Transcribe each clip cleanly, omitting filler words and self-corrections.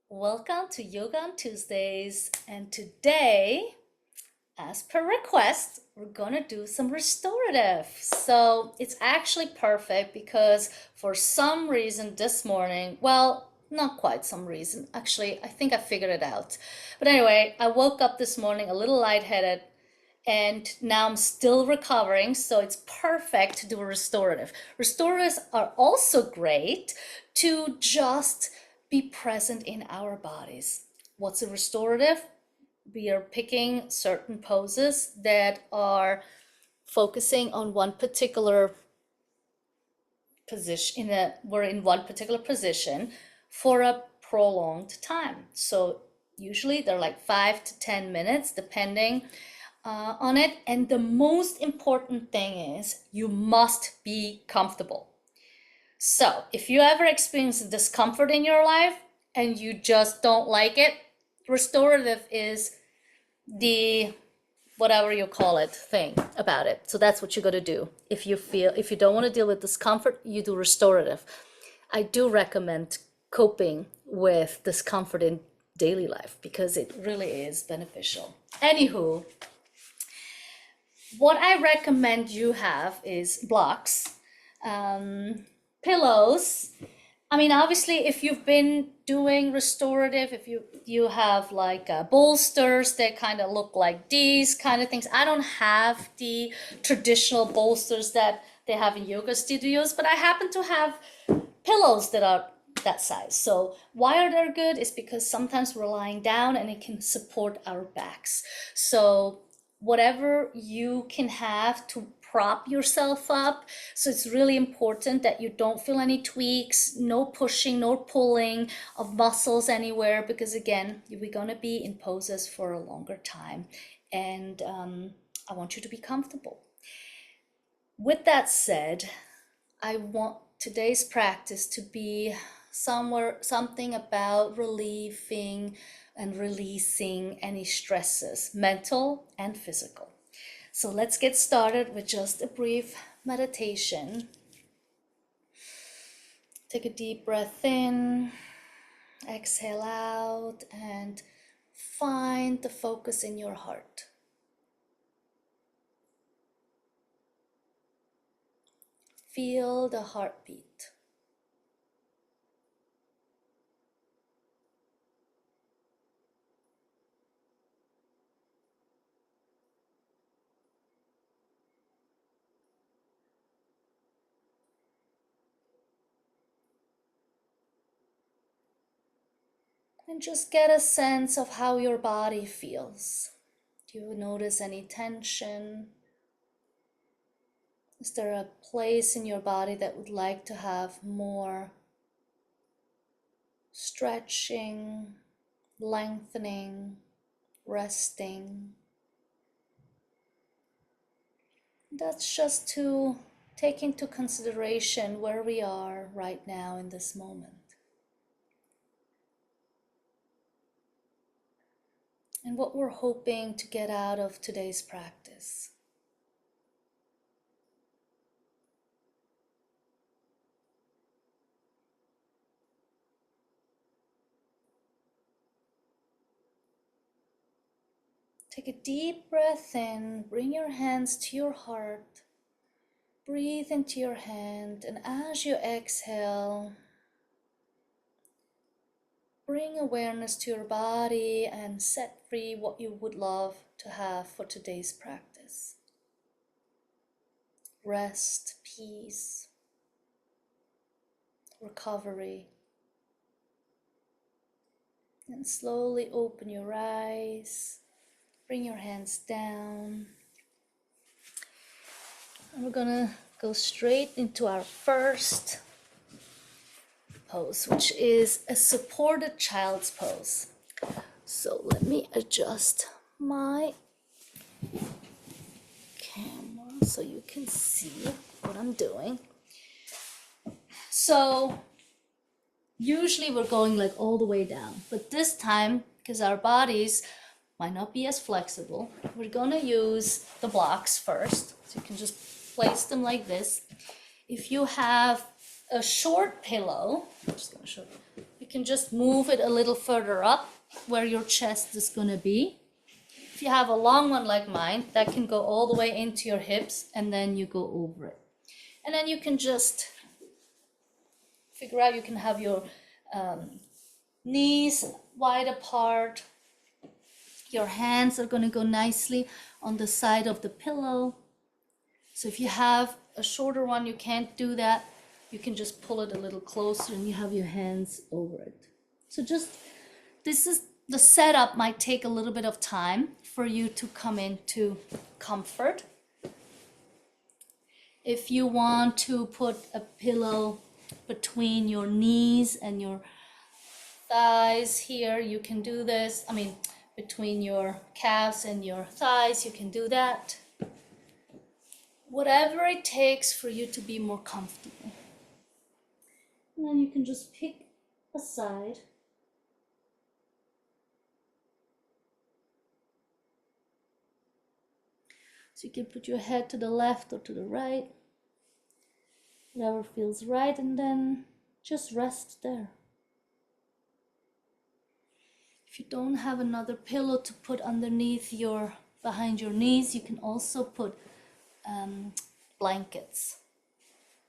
Welcome to Yoga on Tuesdays, and today, as per request, we're gonna do some restorative. So it's actually perfect because for some reason this morning, well, not quite some reason, actually, I think I figured it out. But anyway, I woke up this morning a little lightheaded and now I'm still recovering, so it's perfect to do a restorative. Restoratives are also great to just be present in our bodies. What's a restorative? We are picking certain poses that are focusing on one particular position we're in one particular position for a prolonged time. So usually they're like 5 to 10 minutes depending on it. And the most important thing is you must be comfortable. So if you ever experience discomfort in your life and you just don't like it, restorative is the whatever you call it thing about it. So that's what you got to do. If you don't want to deal with discomfort, you do restorative. I do recommend coping with discomfort in daily life because it really is beneficial. Anywho, what I recommend you have is blocks, pillows. I mean, obviously, if you've been doing restorative, if you have like bolsters that kind of look like these kind of things. I don't have the traditional bolsters that they have in yoga studios, but I happen to have pillows that are that size. So why are they good is because sometimes we're lying down and it can support our backs. So whatever you can have to prop yourself up. So it's really important that you don't feel any tweaks, no pushing, no pulling of muscles anywhere, because again, we're going to be in poses for a longer time. And I want you to be comfortable. With that said, I want today's practice to be something about relieving and releasing any stresses, mental and physical. So let's get started with just a brief meditation. Take a deep breath in, exhale out, and find the focus in your heart. Feel the heartbeat. And just get a sense of how your body feels. Do you notice any tension? Is there a place in your body that would like to have more stretching, lengthening, resting? That's just to take into consideration where we are right now in this moment. And what we're hoping to get out of today's practice. Take a deep breath in, bring your hands to your heart, breathe into your hand, and as you exhale, bring awareness to your body and set free what you would love to have for today's practice. Rest, peace, recovery. And slowly open your eyes, bring your hands down. And we're gonna go straight into our first pose, which is a supported child's pose. So let me adjust my camera so you can see what I'm doing. So usually we're going like all the way down, but this time, because our bodies might not be as flexible, we're gonna use the blocks first. So you can just place them like this. If you have a short pillow, I'm just gonna show you you can just move it a little further up where your chest is going to be. If you have a long one like mine, that can go all the way into your hips, and then you go over it. And then you can just figure out, you can have your knees wide apart. Your hands are going to go nicely on the side of the pillow. So if you have a shorter one, you can't do that. You can just pull it a little closer and you have your hands over it. So the setup might take a little bit of time for you to come into comfort. If you want to put a pillow between your knees and your thighs here, you can do this. I mean, between your calves and your thighs, you can do that. Whatever it takes for you to be more comfortable. And then you can just pick a side. So you can put your head to the left or to the right, whatever feels right, and then just rest there. If you don't have another pillow to put underneath behind your knees, you can also put blankets.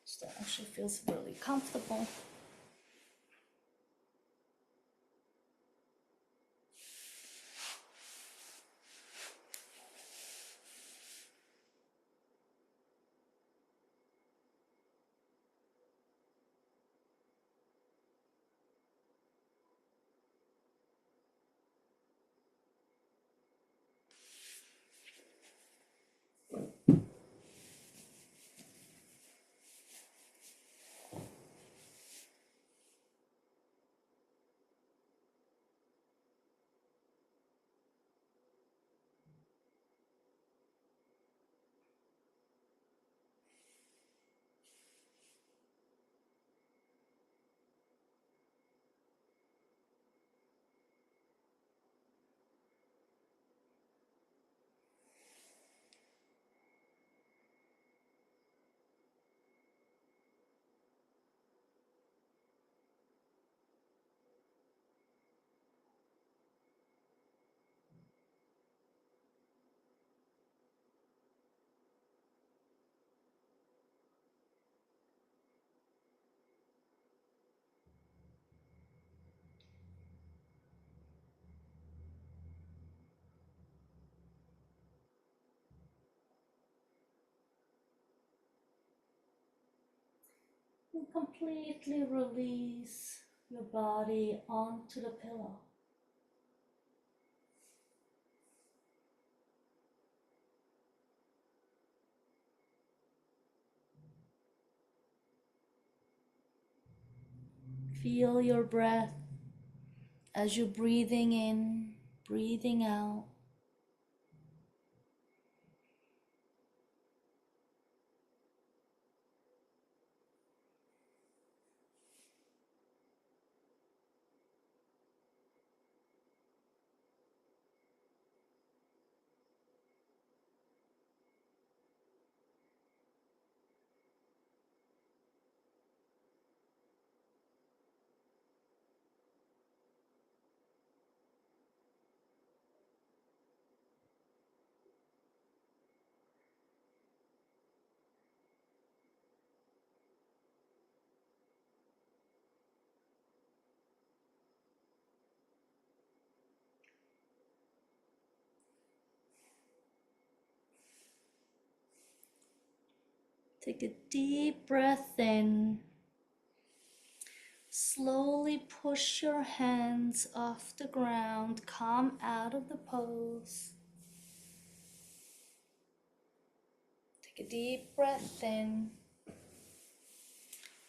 So that actually feels really comfortable. And completely release your body onto the pillow. Feel your breath as you're breathing in, breathing out. Take a deep breath in. Slowly push your hands off the ground. Come out of the pose. Take a deep breath in.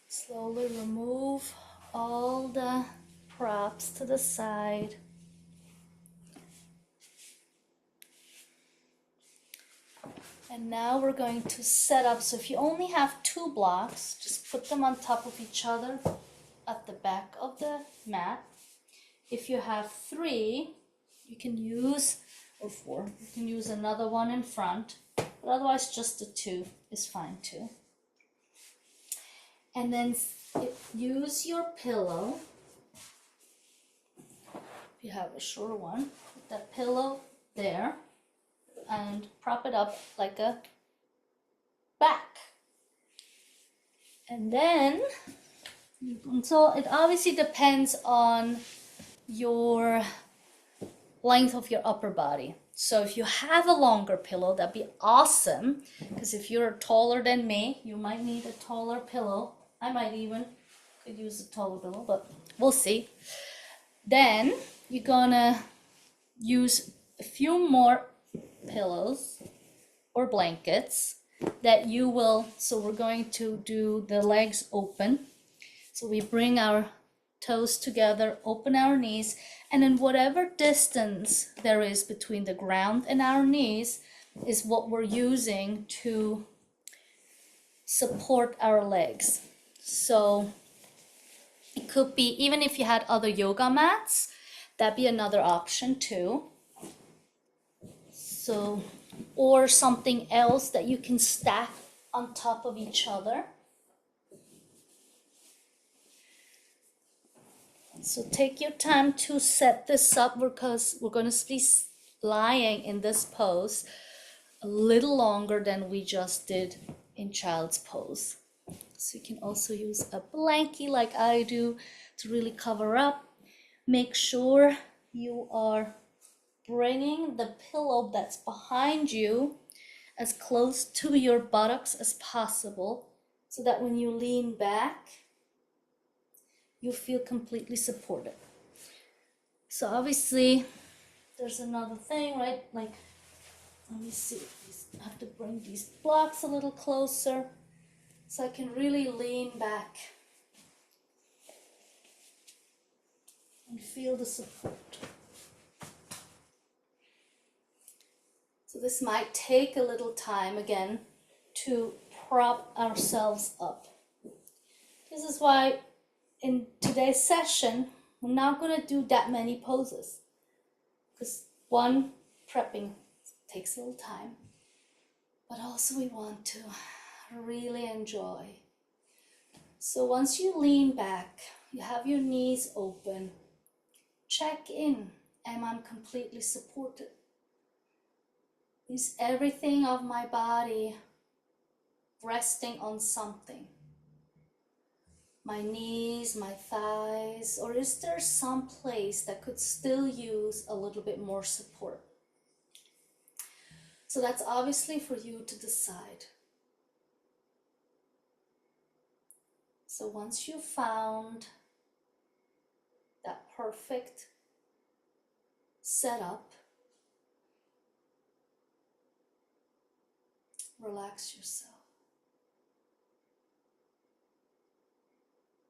Slowly remove all the props to the side. And now we're going to set up, so if you only have 2 blocks, just put them on top of each other at the back of the mat. If you have 3, you can use, or 4, you can use another one in front, but otherwise just the 2 is fine too. And then use your pillow If you have a short one, put that pillow there and prop it up like a back. And then, so it obviously depends on your length of your upper body. So if you have a longer pillow, that'd be awesome. Because if you're taller than me, you might need a taller pillow. I might even could use a taller pillow, but we'll see. Then you're gonna use a few more pillows or blankets that you will, so we're going to do the legs open. So we bring our toes together, open our knees, and then whatever distance there is between the ground and our knees is what we're using to support our legs. So it could be, even if you had other yoga mats, that'd be another option too. So, or something else that you can stack on top of each other. So take your time to set this up because we're going to be lying in this pose a little longer than we just did in child's pose. So you can also use a blankie like I do to really cover up. Make sure you are bringing the pillow that's behind you as close to your buttocks as possible so that when you lean back, you feel completely supported. So obviously, there's another thing, right? Like, let me see, I have to bring these blocks a little closer so I can really lean back and feel the support. So this might take a little time again to prop ourselves up. This is why in today's session, we're not going to do that many poses because one, prepping takes a little time, but also we want to really enjoy. So once you lean back, you have your knees open, check in, am I completely supported? Is everything of my body resting on something? My knees, my thighs, or is there some place that could still use a little bit more support? So that's obviously for you to decide. So once you've found that perfect setup, relax yourself.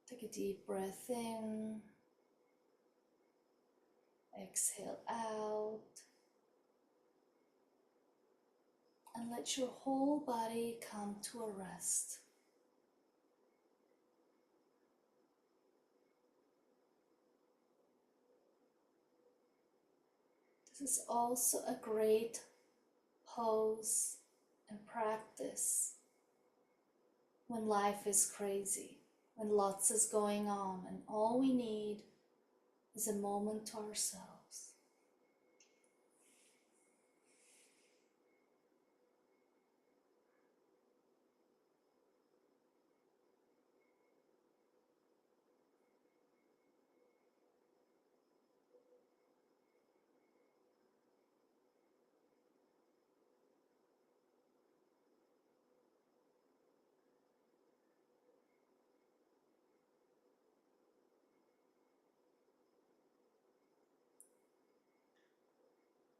Take a deep breath in, exhale out, and let your whole body come to a rest. This is also a great pose and practice when life is crazy, when lots is going on, and all we need is a moment to ourselves.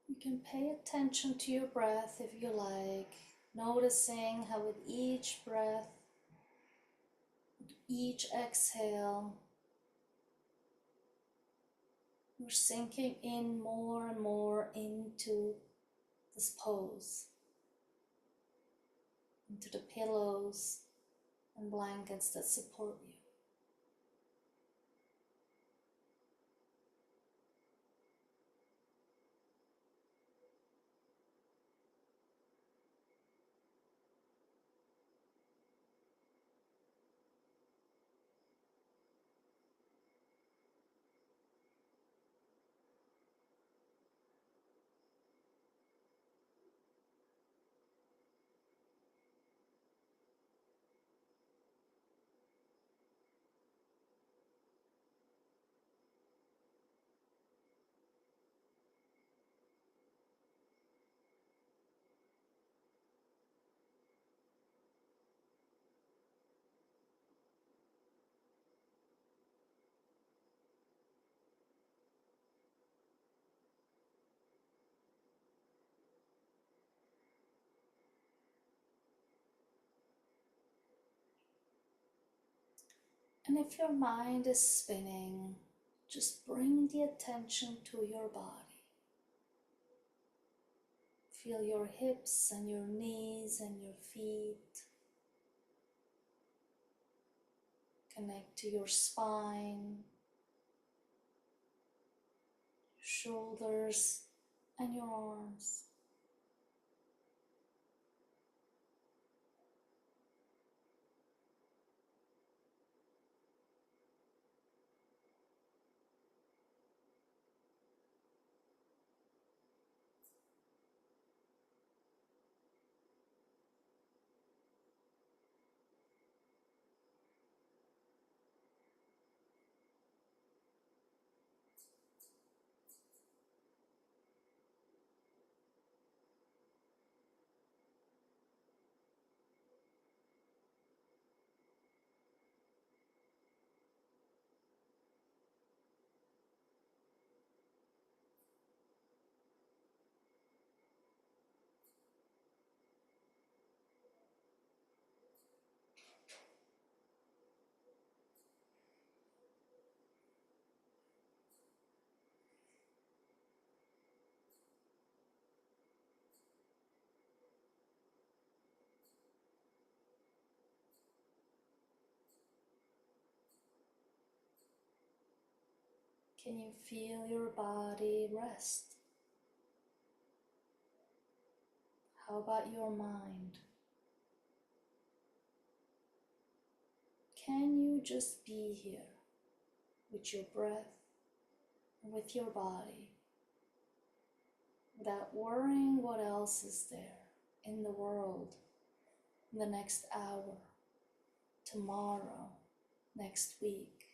You can pay attention to your breath if you like, noticing how with each breath, with each exhale, you're sinking in more and more into this pose, into the pillows and blankets that support you. And if your mind is spinning, just bring the attention to your body. Feel your hips and your knees and your feet. Connect to your spine, shoulders, and your arms. Can you feel your body rest? How about your mind? Can you just be here with your breath and with your body without worrying what else is there in the world, in the next hour, tomorrow, next week,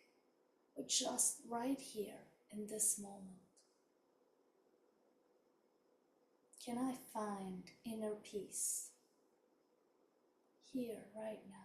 but just right here in this moment? Can I find inner peace here right now?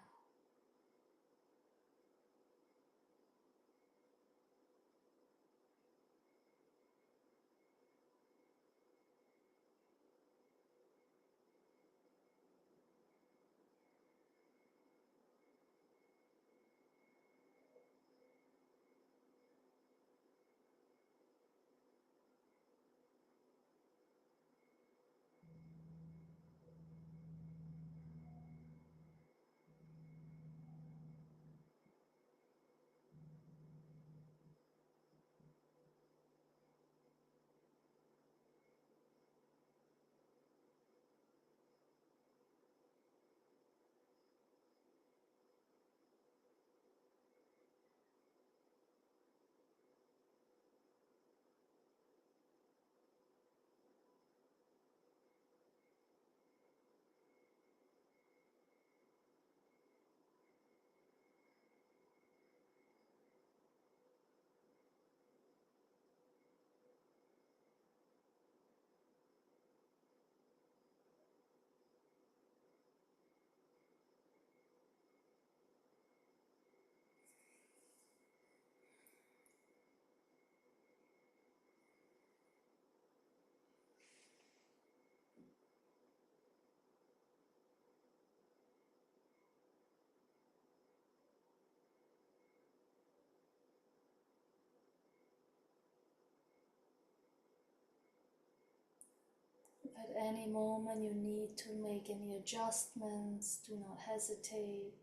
If at any moment you need to make any adjustments, do not hesitate.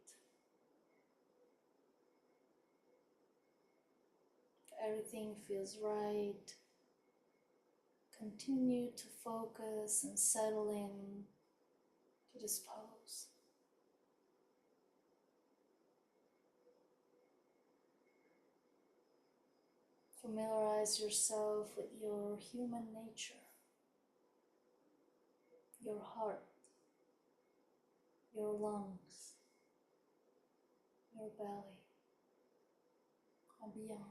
If everything feels right, continue to focus and settle in to this pose. Familiarize yourself with your human nature, your heart, your lungs, your belly, and beyond.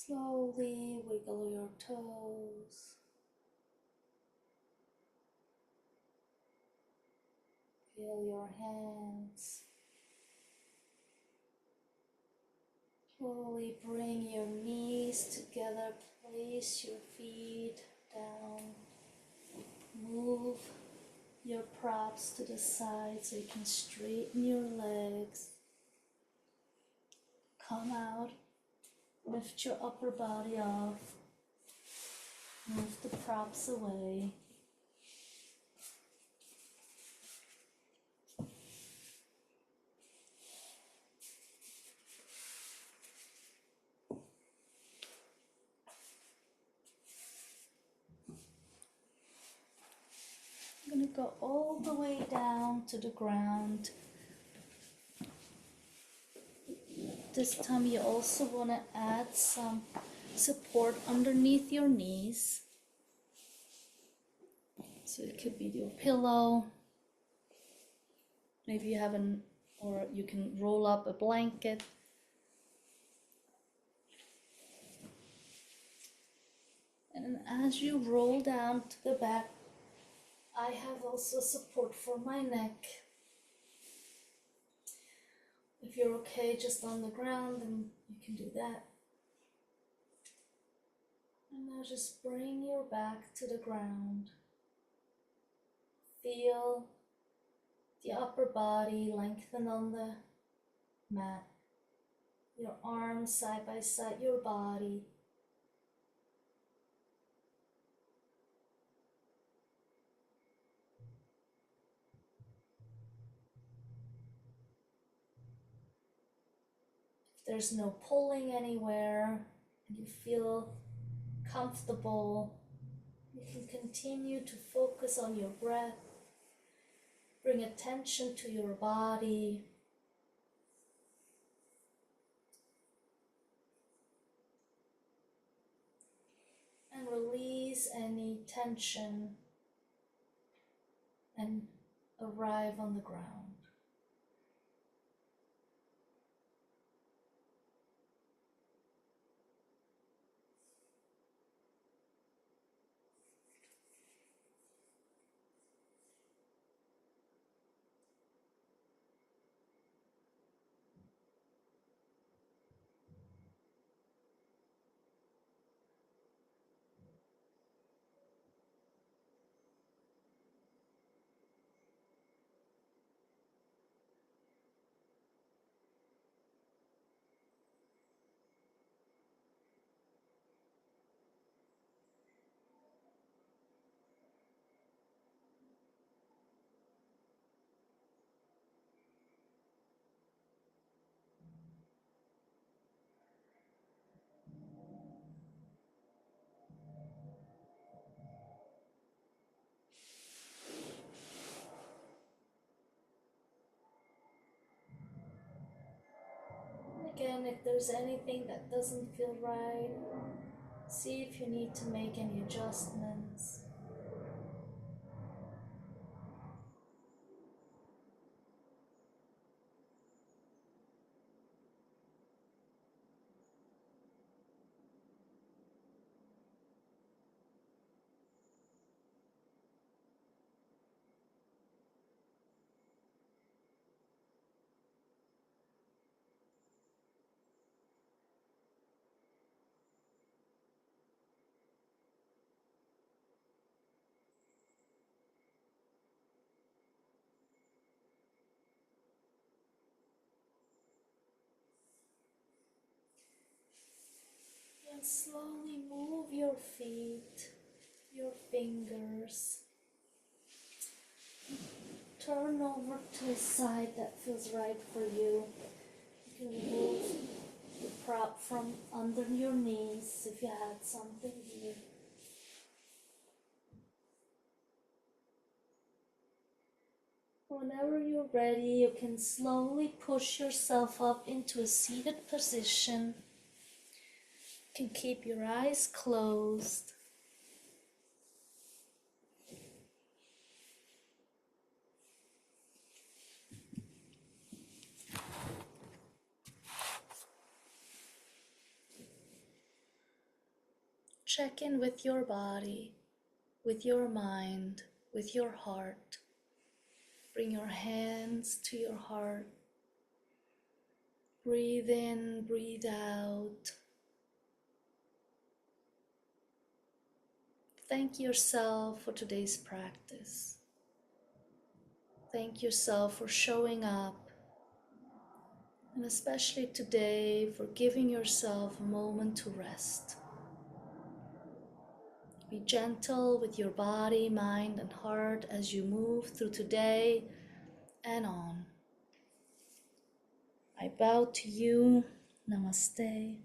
Slowly wiggle your toes. Feel your hands. Slowly bring your knees together. Place your feet down. Move your props to the side so you can straighten your legs. Come out. Lift your upper body off. Move the props away. I'm going to go all the way down to the ground. This time you also want to add some support underneath your knees. So it could be your pillow. Maybe you have or you can roll up a blanket. And as you roll down to the back, I have also support for my neck. If you're okay just on the ground, then you can do that. And now just bring your back to the ground. Feel the upper body lengthen on the mat. Your arms side by side, your body. If there's no pulling anywhere and you feel comfortable, you can continue to focus on your breath. Bring attention to your body. And release any tension and arrive on the ground. Again, if there's anything that doesn't feel right, see if you need to make any adjustments. And slowly move your feet, your fingers. Turn over to a side that feels right for you. You can remove the prop from under your knees if you had something here. Whenever you're ready, you can slowly push yourself up into a seated position. You can keep your eyes closed. check in with your body, with your mind, with your heart. Bring your hands to your heart. Breathe in, breathe out. Thank yourself for today's practice. Thank yourself for showing up, and especially today for giving yourself a moment to rest. Be gentle with your body, mind, and heart as you move through today and on. I bow to you. Namaste.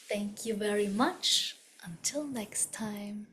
Thank you very much. Until next time.